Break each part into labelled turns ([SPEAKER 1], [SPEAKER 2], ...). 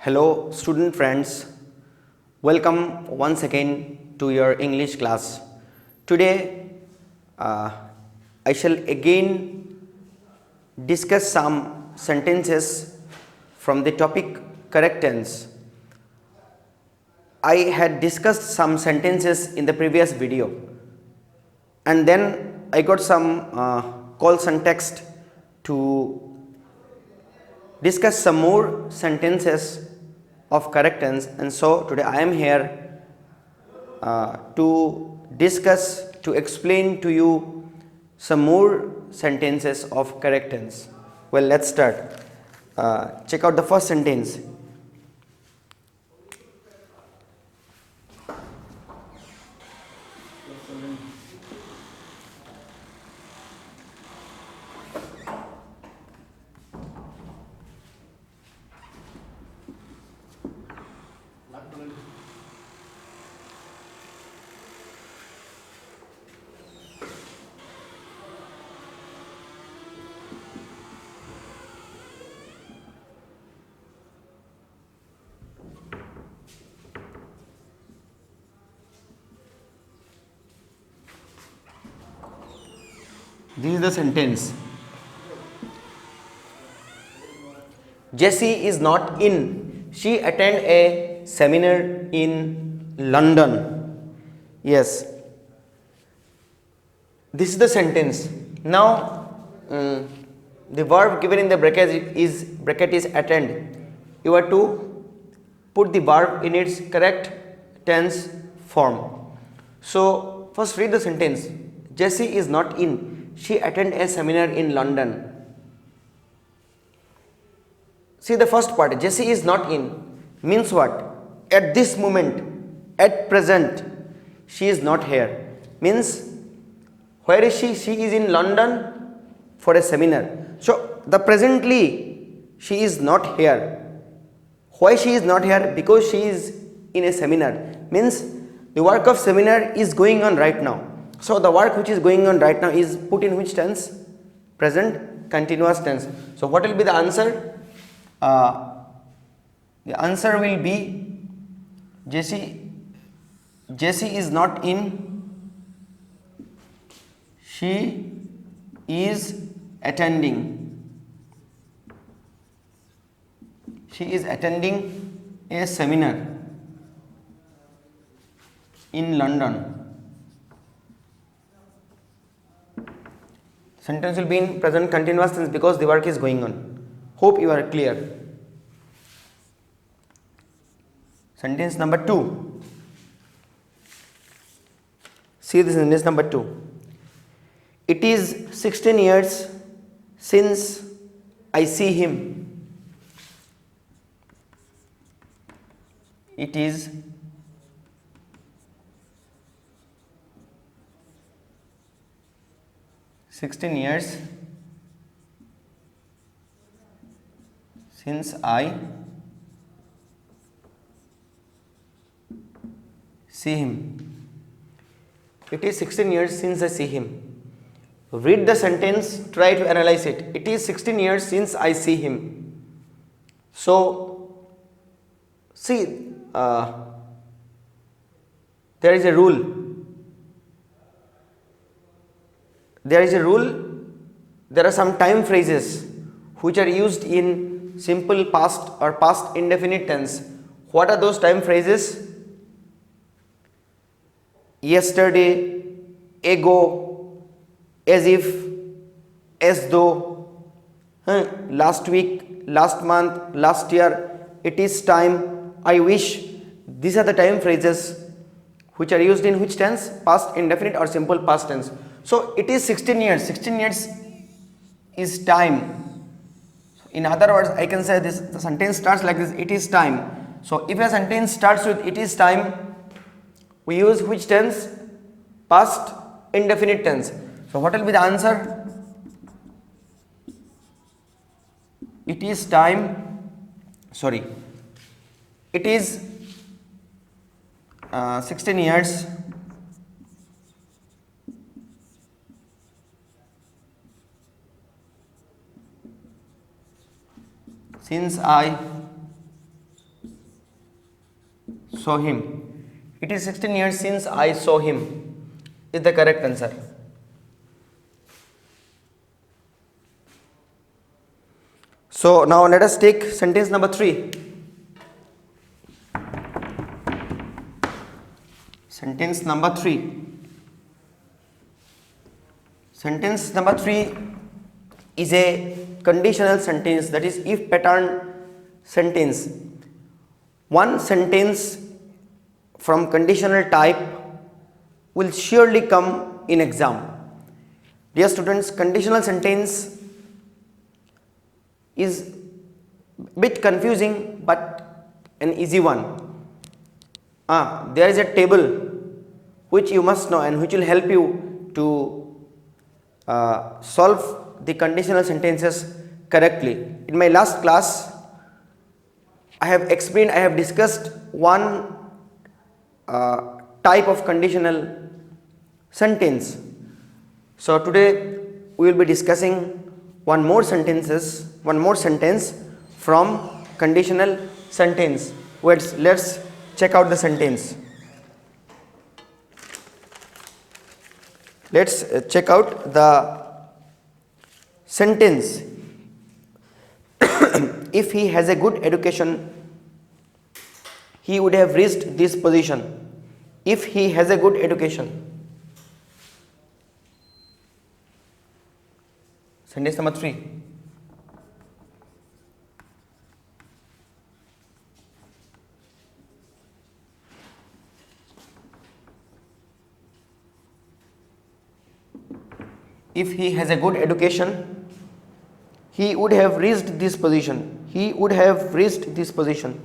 [SPEAKER 1] Hello, student friends. Welcome once again to your English class. Today, I shall again discuss some sentences from the topic correct tense. I had discussed some sentences in the previous video, and then I got some calls and text to discuss some more sentences of correct tense, and so today I am here to discuss, to explain to you some more sentences of correct tense. Well, let's start. Check out the first sentence. This is the sentence. Jessie is not in. She attended a seminar in London. Yes. This is the sentence. Now, the verb given in the bracket is attend. You are to put the verb in its correct tense form. So, first read the sentence. Jessie is not in. She attended a seminar in London. See the first part, Jessie is not in means what? At this moment, at present, she is not here. Means, where is she? She is in London for a seminar. So, the presently, she is not here. Why she is not here? Because she is in a seminar. Means, the work of seminar is going on right now. So, the work which is going on right now is put in which tense? Present continuous tense. So, what will be the answer? The answer will be Jessie is not in. She is attending. She is attending a seminar in London. Sentence will be in present continuous tense because the work is going on. Hope you are clear. Sentence number 2. See this sentence number 2. It is 16 years since I see him. It is 16 years since I see him. It is 16 years since I see him. Read the sentence, try to analyze it. It is 16 years since I see him. So, see, there is a rule. There are some time phrases which are used in simple past or past indefinite tense. What are those time phrases? Yesterday, ago, as if, as though, last week, last month, last year, it is time, I wish. These are the time phrases which are used in which tense? Past indefinite or simple past tense. So, it is 16 years. 16 years is time. In other words, I can say this, the sentence starts like this, it is time. So, if a sentence starts with it is time, we use which tense? Past indefinite tense. So, what will be the answer? It is time, sorry, it is 16 years since I Saw him. It is 16 years since I saw him is the correct answer. So now let us take sentence number 3. Sentence number 3. Sentence number 3 is a conditional sentence, that is if pattern sentence. One sentence from conditional type will surely come in exam. Dear students, conditional sentence is bit confusing but an easy one. There is a table which you must know and which will help you to solve the conditional sentences correctly. In my last class, I have discussed one type of conditional sentence. So today we will be discussing one more sentence from conditional sentence. Let's check out the sentence. Let's check out the sentence. If he has a good education, he would have reached this position. If he has a good education. Sentence number 3. If he has a good education, he would have reached this position. He would have reached this position.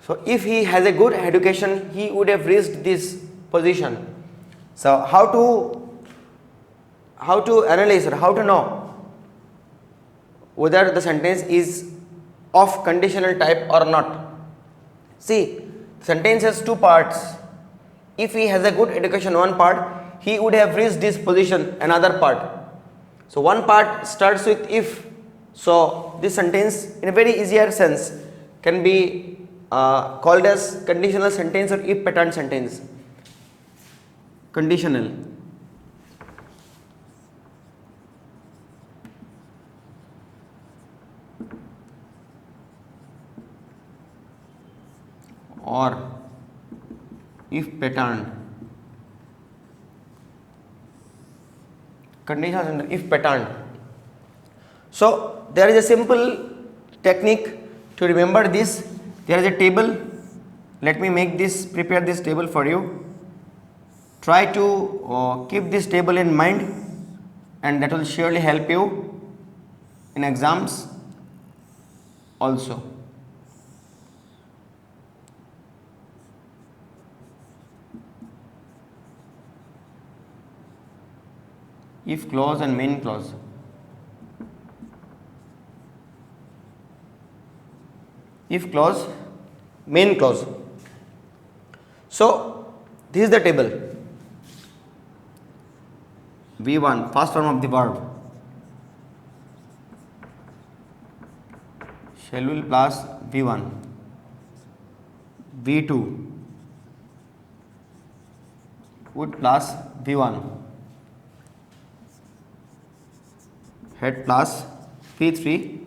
[SPEAKER 1] So if he has a good education, he would have reached this position. So how to analyze or how to know whether the sentence is of conditional type or not? See, sentence has two parts. If he has a good education, one part, he would have reached this position, another part. So one part starts with if. So this sentence in a very easier sense can be called as conditional sentence or if pattern sentence. Conditional. Or if pattern. Conditional sentence, if pattern. So there is a simple technique to remember this. There is a table. Let me prepare this table for you. Try to keep this table in mind, and that will surely help you in exams also. If clause and main clause. If clause, main clause. So this is the table. V1, first form of the verb. Shall will plus V1. V2 would plus V1. Head plus V3.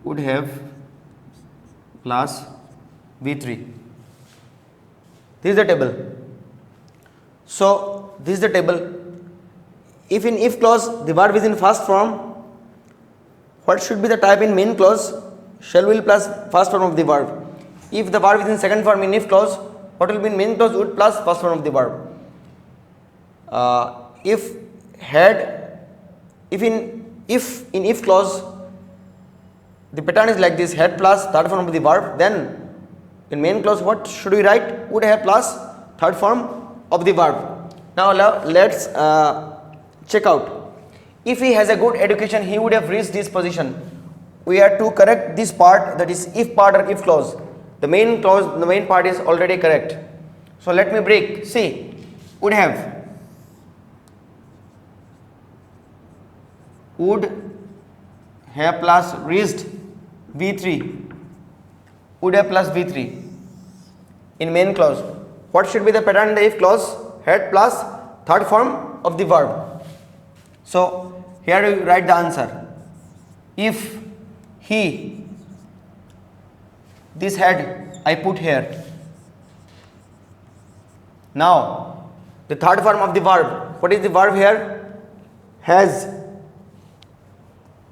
[SPEAKER 1] Would have plus V3. This is the table. So this is the table. If in if clause the verb is in first form, what should be the type in main clause? Shall will plus first form of the verb. If the verb is in second form in if clause, what will be in main clause? Would plus first form of the verb. If in if clause the pattern is like this, head plus third form of the verb, then in main clause what should we write? Would have plus third form of the verb. Now let's check out. If he has a good education, he would have reached this position. We have to correct this part, that is if part or if clause. The main clause, the main part is already correct. So let me break. See, would have plus reached V3, would have plus V3 in main clause. What should be the pattern in the if clause? Had plus third form of the verb. So here we write the answer. If he, this had I put here. Now the third form of the verb. What is the verb here? Has.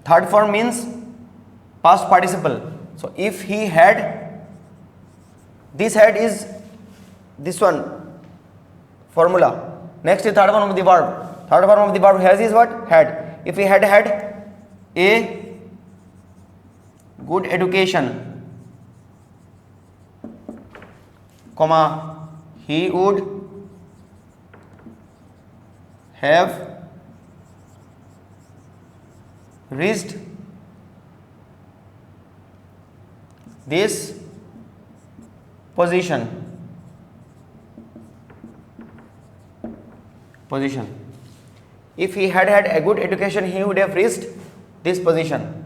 [SPEAKER 1] Third form means past participle. So if he had, this had is this one formula. Next is third form of the verb. Third form of the verb has is what? Had. If he had had a good education, comma, he would have reached this position. If he had had a good education, he would have reached this position.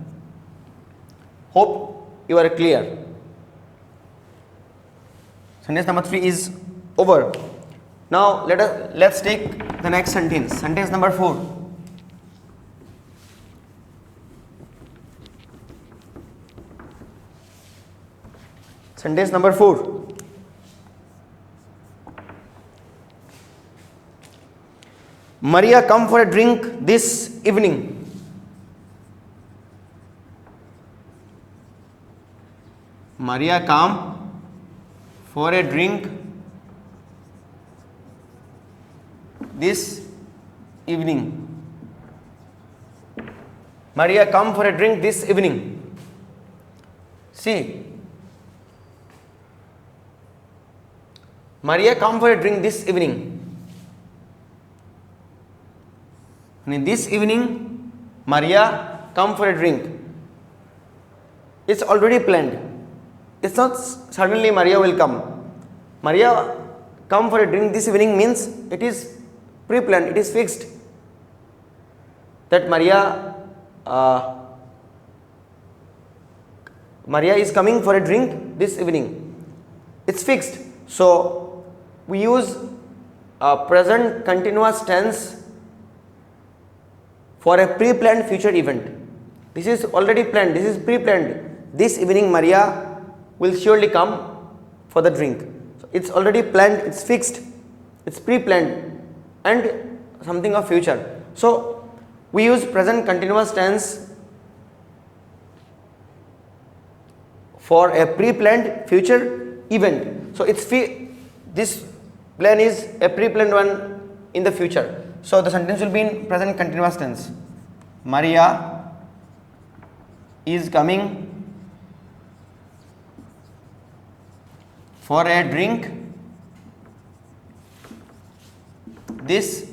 [SPEAKER 1] Hope you are clear. Sentence number 3 is over. Now let's take the next sentence. Sentence number 4. Sentence number 4. Maria, come for a drink this evening. Maria, come for a drink this evening. Maria, come for a drink this evening. See, Maria, come for a drink this evening. And this evening, Maria, come for a drink. It's already planned. It's not suddenly Maria will come. Maria, come for a drink this evening means it is pre-planned, it is fixed. That Maria is coming for a drink this evening. It's fixed. So we use present continuous tense for a pre-planned future event. This is already planned, this is pre-planned. This evening Maria will surely come for the drink. So it's already planned, it's fixed, it's pre-planned and something of future. So we use present continuous tense for a pre-planned future event. So it's this plan is a pre-planned one in the future. So the sentence will be in present continuous tense. Maria is coming for a drink this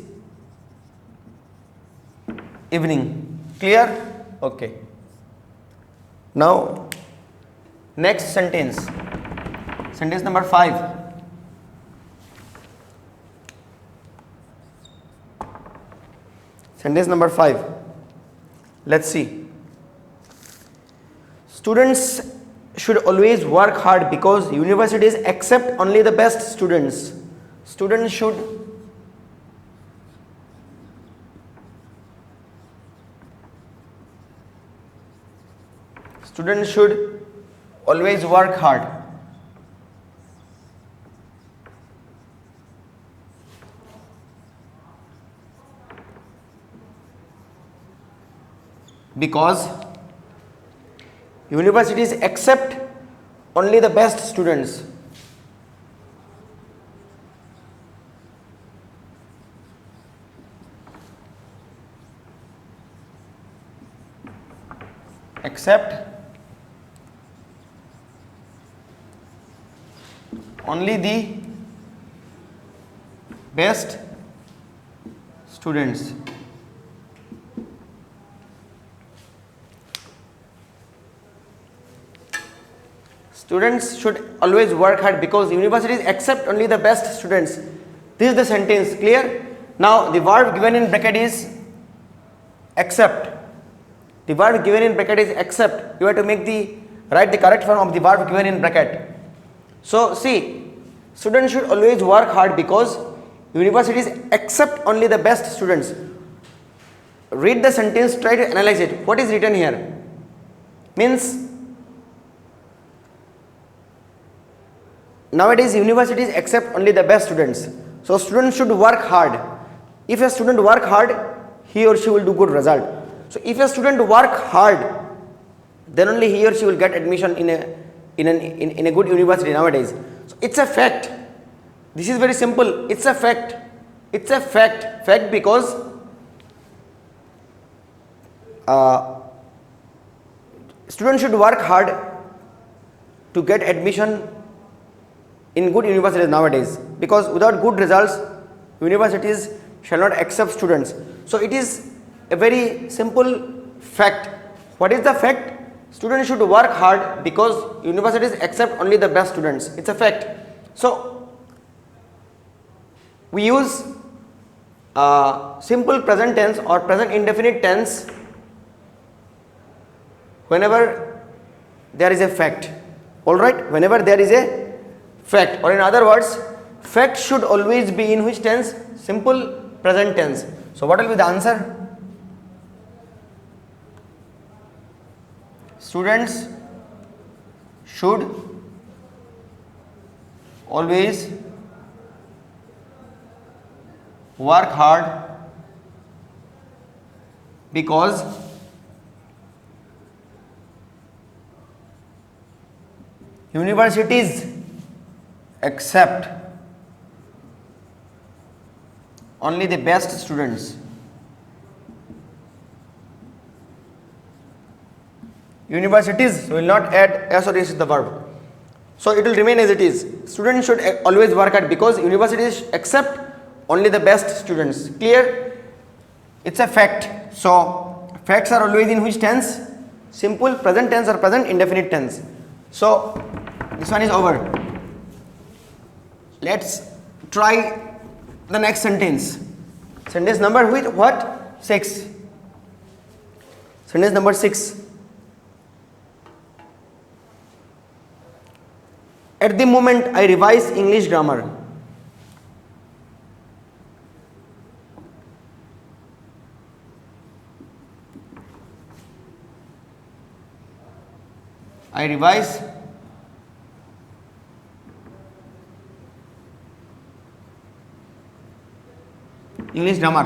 [SPEAKER 1] evening. Clear? Okay. Now next sentence. Sentence number 5. Sentence number 5. Let's see. Students should always work hard because universities accept only the best students. Students should always work hard because universities accept only the best students. Accept only the best students. Students should always work hard because universities accept only the best students. This is the sentence, clear? Now the verb given in bracket is accept. The verb given in bracket is accept. You have to write the correct form of the verb given in bracket. So see, students should always work hard because universities accept only the best students. Read the sentence, try to analyze it. What is written here? Means nowadays universities accept only the best students. So students should work hard. If a student work hard, he or she will do good result. So if a student work hard, then only he or she will get admission in a good university nowadays. So it's a fact. This is very simple. It's a fact. It's a fact. Fact because students should work hard to get admission in good universities nowadays, because without good results universities shall not accept students. So it is a very simple fact. What is the fact? Students should work hard because universities accept only the best students. It's a fact. So we use simple present tense or present indefinite tense whenever there is a fact. Alright, whenever there is a fact, or in other words, fact should always be in which tense? Simple present tense. So what will be the answer? Students should always work hard because universities accept only the best students. Universities will not add s or is the verb. So it will remain as it is. Students should always work hard because universities accept only the best students. Clear? It's a fact. So facts are always in which tense? Simple present tense or present indefinite tense. So this one is over. Let's try the next sentence. Sentence number with what? 6. Sentence number 6. At the moment I revise English grammar. I revise English grammar.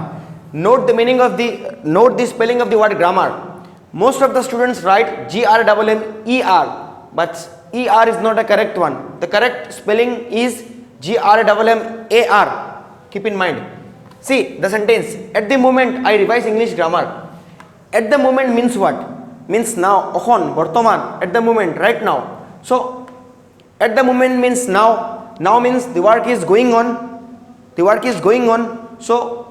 [SPEAKER 1] Note the spelling of the word grammar. Most of the students write GRMMER, but ER is not a correct one. The correct spelling is GRMMAR. Keep in mind. See the sentence. At the moment I revise English grammar. At the moment means what? Means now, okhon, bortoman, at the moment, right now. So at the moment means now. Now means the work is going on. The work is going on. So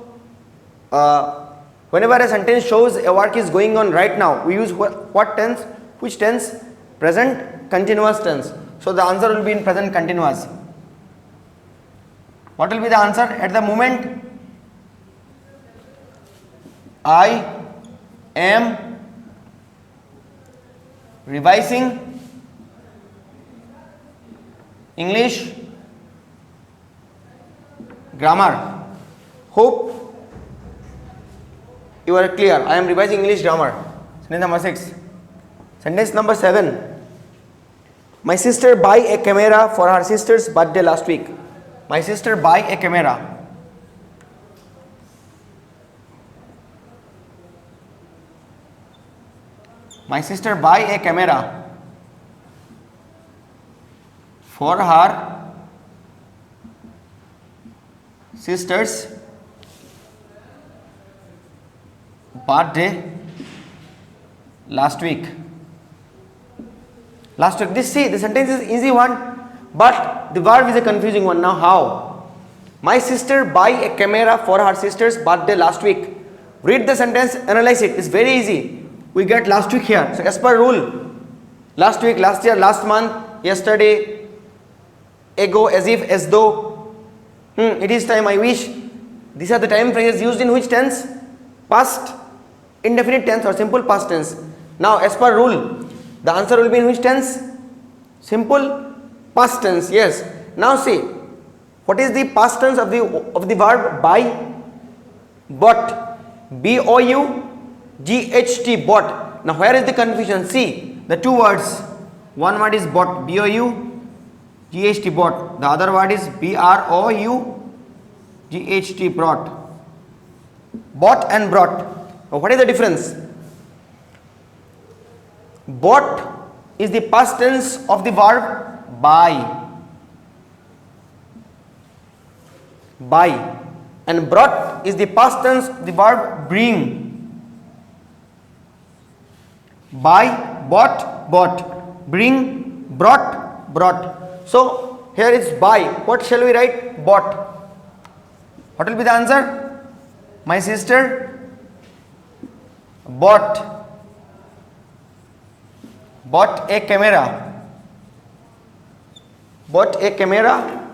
[SPEAKER 1] whenever a sentence shows a work is going on right now, we use what tense? Which tense? Present continuous tense. So the answer will be in present continuous. What will be the answer? At the moment I am revising English grammar. Hope you are clear. I am revising English grammar. Sentence number 6. Sentence number 7. My sister buy a camera for her sister's birthday last week. My sister buy a camera. My sister buy a camera for her sister's birthday last week. This, see, the sentence is easy one, but the verb is a confusing one. Now how? My sister buy a camera for her sister's birthday last week. Read the sentence, analyze it. It's very easy. We get last week here. So as per rule, last week, last year, last month, yesterday, ago, as if, as though, it is time, I wish. These are the time phrases used in which tense? Past indefinite tense or simple past tense. Now as per rule, the answer will be in which tense? Simple past tense. Yes. Now see, what is the past tense of the verb buy? Bought. B-O-U-G-H-T, bought. Now where is the confusion? See the two words. One word is bought, B-O-U-G-H-T, bought. The other word is B-R-O-U-G-H-T, brought. Bought and brought. Now what is the difference? Bought is the past tense of the verb buy. Buy. And brought is the past tense of the verb bring. Buy, bought, bought. Bring, brought, brought. So here is buy. What shall we write? Bought. What will be the answer? My sister bought a camera. Bought a camera.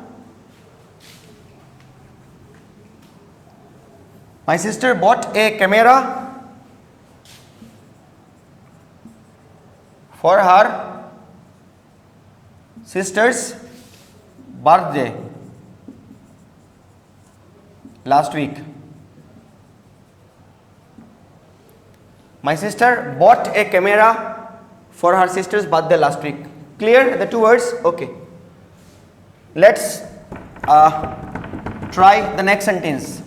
[SPEAKER 1] My sister bought a camera for her sister's birthday last week. My sister bought a camera for her sister's birthday last week. Clear the two words? Okay. Let's try the next sentence.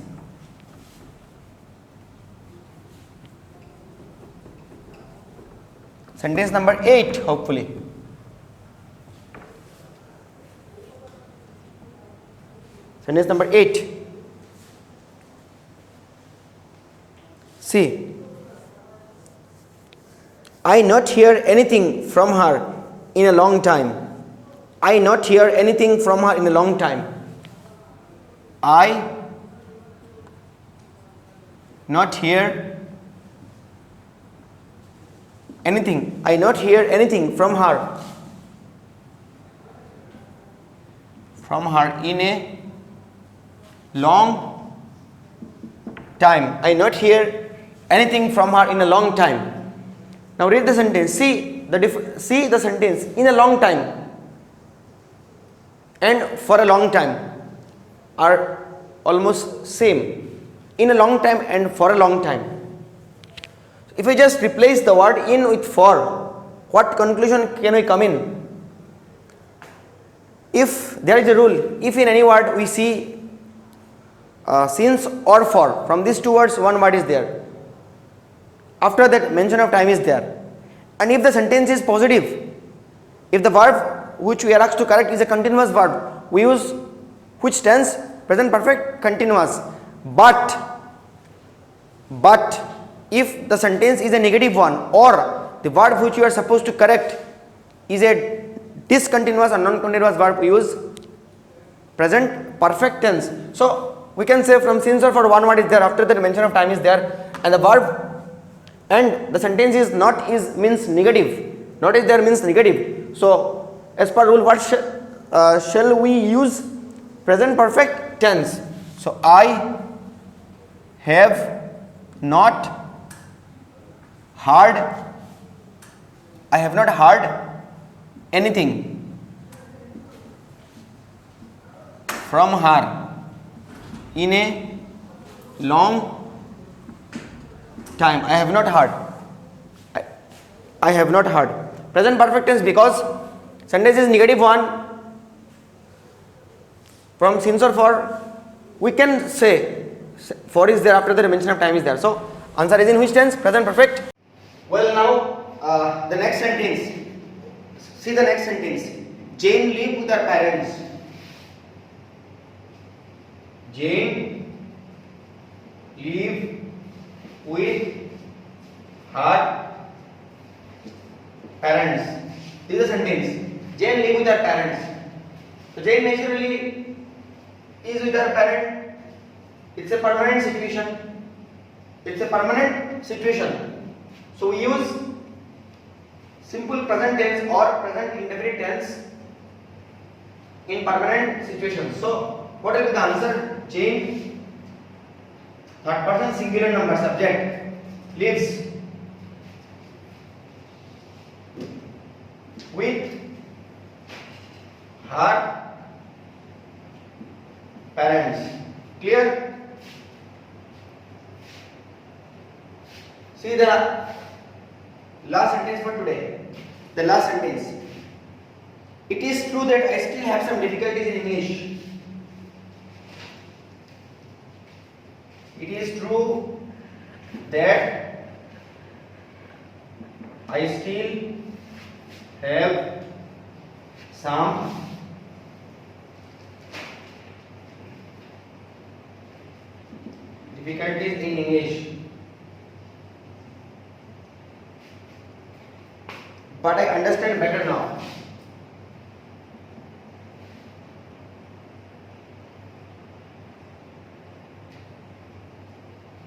[SPEAKER 1] Sentence number 8, hopefully. Sentence number 8. See, I not hear anything from her in a long time. I not hear anything from her in a long time. I not hear anything. I not hear anything from her in a long time. I not hear anything from her in a long time. Now read the sentence. See the sentence. In a long time and for a long time are almost same. In a long time and for a long time. If we just replace the word in with for, what conclusion can we come in? If there is a rule, if in any word we see since or for, from these two words one word is there. After that mention of time is there. And if the sentence is positive, if the verb which we are asked to correct is a continuous verb, we use which tense? Present perfect continuous. But if the sentence is a negative one or the verb which you are supposed to correct is a discontinuous or non-continuous verb, we use present perfect tense. So we can say from since or for one word is there, after that mention of time is there, and the verb and the sentence is not is means negative, not is there means negative. So as per rule, what shall we use? Present perfect tense. So I have not heard anything from her in a long time. I have not heard. I have not heard. Present perfect tense, because sentence is negative one. From since or for, we can say for is there, after the mention of time is there. So answer is in which tense? Present perfect. Well, now the next sentence. See the next sentence. Jane lived with her parents. Jane lived with her parents. This is the sentence. Jane lived with her parents. So Jane naturally is with her parent. It's a permanent situation. It's a permanent situation. So we use simple present tense or present indefinite tense in permanent situations. So what will be the answer? Jane, third person singular number, subject, lives with her parents. Clear? See the last sentence for today. The last sentence. It is true that I still have some difficulties in English. It is true that I still have some difficulties in English, but I understand better now.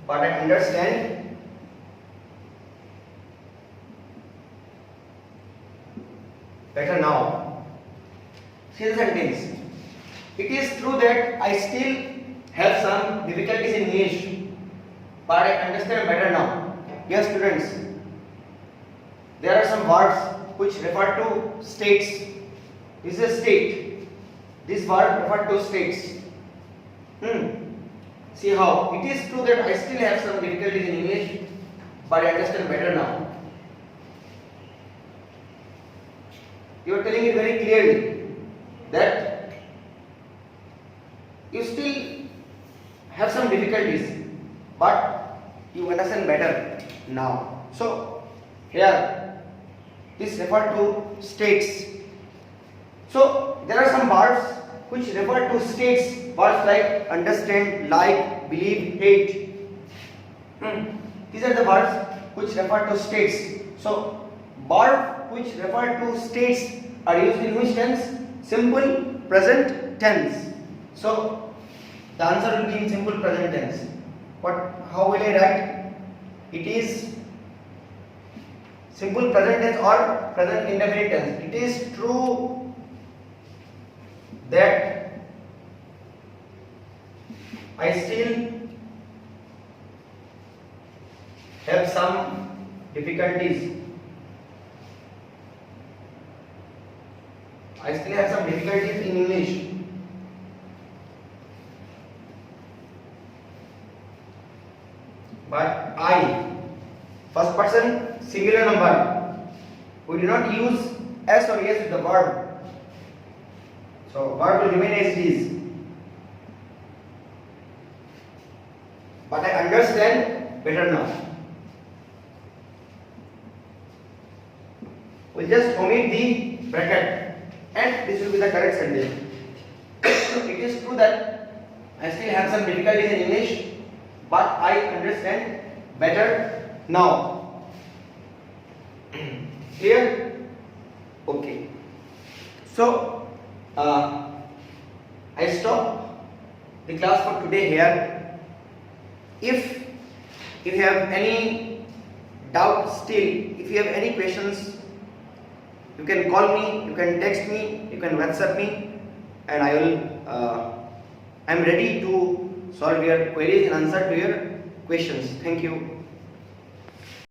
[SPEAKER 1] But I understand better now. See the sentence. It is true that I still have some difficulties in English, but I understand better now. Yes, students, there are some words which refer to states. This is a state. This word refer to states. See how it is true that I still have some difficulties in English, but I understand better now. You are telling it very clearly that you still have some difficulties, but you understand better now. So here this refer to states. So there are some words which refer to states. Words like understand, like, believe, hate. These are the words which refer to states. So verbs which refer to states are used in which tense? Simple present tense. So the answer will be in simple present tense. But how will I write? It is simple present tense or present indefinite tense. It is true that I still have some difficulties. I still have some difficulties in English. But I, first person singular number, we do not use s or yes with the verb. So verb will remain as it is. But I understand better now. We'll just omit the bracket and this will be the correct sentence. It is true that I still have some difficulties in English, but I understand better now. Clear? Okay. So I stop the class for today here. If you have any doubt still, if you have any questions, you can call me, you can text me, you can WhatsApp me, and I am ready to solve your queries and answer to your questions. Thank you.